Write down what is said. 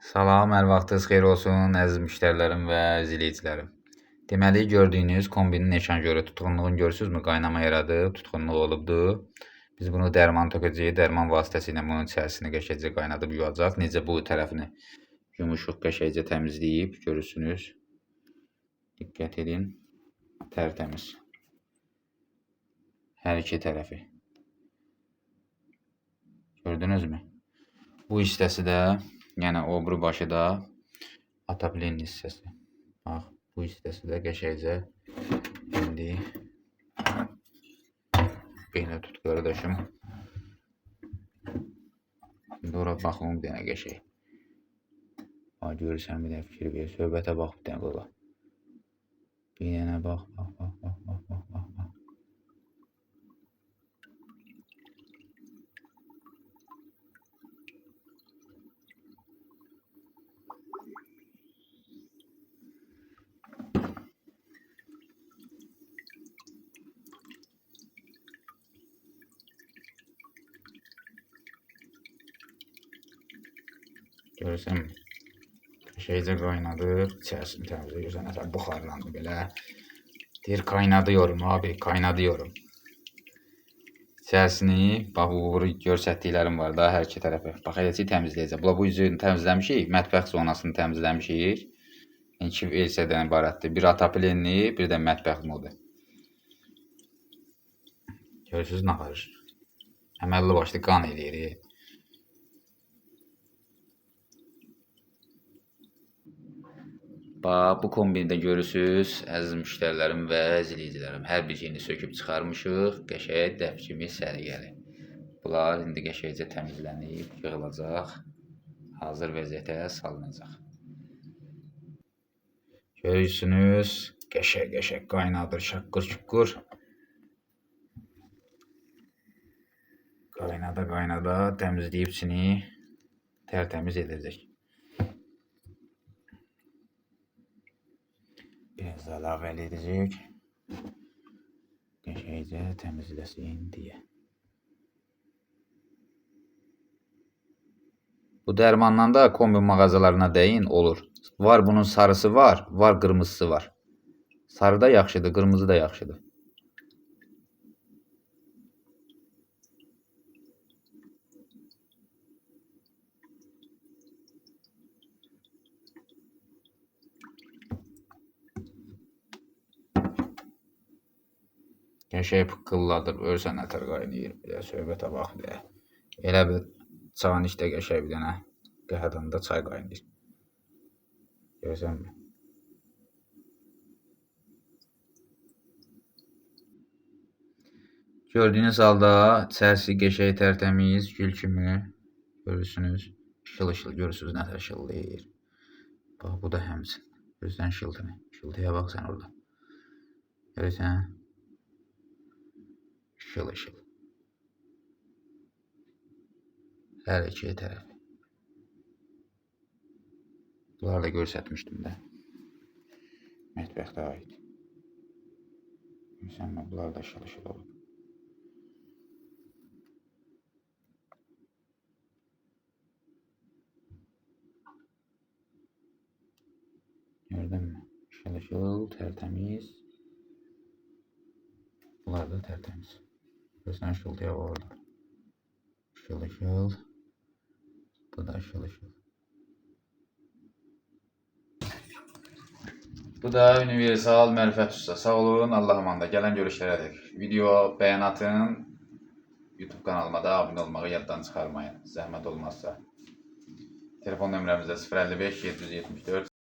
Salam, hər vaxtınız xeyir olsun, əziz müştərilərim və izləyicilərim. Deməli, gördüyünüz kombinin eşanjörü tutqunluğunu görürsünüzmü? Qaynama yaradıb, tutqunluq olubdur. Biz bunu dərman tökəcəyik, dərman vasitəsi ilə bunun içərisini qəşəngcə qaynadıb yuyacaq. Necə bu tərəfini yumuşuq qəşəngcə təmizləyib, görürsünüz. Diqqət edin, tərtəmiz. Hər iki tərəfi. Gördünüzmü? Bu hissəsi də, yəni o biri başı da ataplen hissəsi. Bax, bu hissəsi də qəşəngcə indi belə tut qardaşım. İndi ora baxım bir dənə qəşəng. Bax, görürsən bir dənə fikir ver, söhbətə bax bir dənə baba. Bir dənə bax. Görürsən mi? Qəşəngcə qaynadır, içərisini təmizləyirsən, nəsə buxarlandı belə. Deyir, kaynadıyorum abi, kaynadıyorum. İçərisini, bax, bu görsətdiklərim var da, hər iki tərəfi. Bax, eləcə təmizləyəcək. Bu yüzünü təmizləmişik, mətbəx zonasını təmizləmişik. İki hissədən ibarətdir. Bir ataplenli, bir də mətbəx modu. Görürsünüz, nə qarış. Əməlli başlı qan eləyir. Bax, bu kombində görürsünüz, əziz müştərilərim və izləyicilərim, hər bir şeyini söküb çıxarmışıq, qəşəng dəf kimi səliqəli. Bunlar indi qəşəngcə təmizlənib, yığılacaq, hazır vəziyyətə salınacaq. Görürsünüz, qəşəng qaynadır, şaqqır-şuqqur. Qaynada təmizləyib içini tərtəmiz edəcək. Biraz da əlavə edəcək. Qəşəngcə təmizləsin deyə. Bu dərmandan da kombi mağazalarına dəyin olur. Var bunun sarısı var, var qırmızısı var. Sarı da yaxşıdır, qırmızı da yaxşıdır. Qəşəng pıqqılladır, ölsən nətər qaynayır, bir də söhbətə bax bir də. Elə bir çayın içdə qəşəng bir dənə qəhədanda çay qaynayır. Görürsənmi? Gördüyünüz halda içərisi qəşəng tərtəmiz, gül kimi. Görürsünüz, işıl-işıl görürsünüz nətər işıllayır. Bax, bu da həmçin. Görürsən işıltını, işıltıya bax sən orada. Görürsən? Işıl-işıl. Hər iki tərəfi. Bunları da görsətmişdim də. Mətbəxdə aid. Görürsən mi? Bunlar da işıl-işıl olub. Gördün mü? Işıl-işıl, tərtəmiz. Bunlar da tərtəmiz. Görürsən işıltıya var orada. Işıl-işıl. Bu da işıl-işıl. Bu da universal mərifət usta. Sağ olun, Allah amanda. Gələn görüşlərədir. Video bəyən atın. YouTube kanalıma da abunə olmağı yaddan çıxarmayın. Zəhmət olmazsa. Telefon nömrəmizdə 055 774